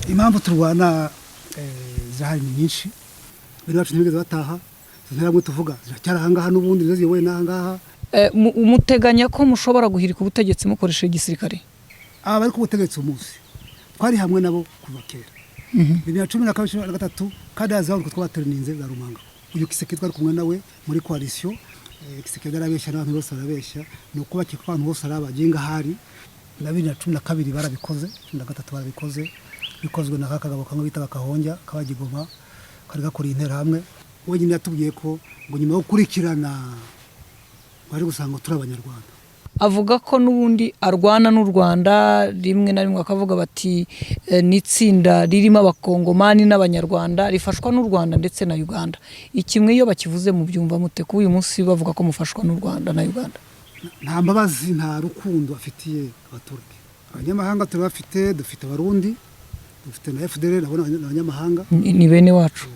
impamvu turwana zahari nyinshi biri bacu ntibigeze bataha ntaramwe tuvuga ziracyarahangaha n'ubundi ziyoboye n'ahangaha umuteganya ko mushobora guhirika ubutegetsi mukoresheje igisirikare aba bari ku butegetsi umunsi twari hamwe nabo kuva kera 2013 kandi azaho twabateranize za Rumanga uyu Kiseke twari kumwe nawe muri coalition Kiseke garabeshya n'abantu bose barabeshya no kubakika abantu bose arabaginga hari na 2012 barabikoze 2013 barabikoze bikozwe na kakagabo kamwe bita Kahonja kabagigoma kari gakora intera hamwe wenyine yatubwiye ko ngo nyuma yo kurikirana bari gusanga turi abanyarwanda avuga ko nubundi arwana n'u Rwanda rimwe na rimwe akavuga bati nitsinda ririmo abakongomani n'abanyarwanda rifashwa n'u Rwanda ndetse na Uganda ikimwe iyo bakivuze mu byumva mute ko uyu munsi bavuga ko mufashwa n'u Rwanda na Uganda nta mbabazi nta rukundo afitiye abaturage abanyamahanga turabafite dufite abarundi dufite na FDL nabona abanyamahanga ni bene wacu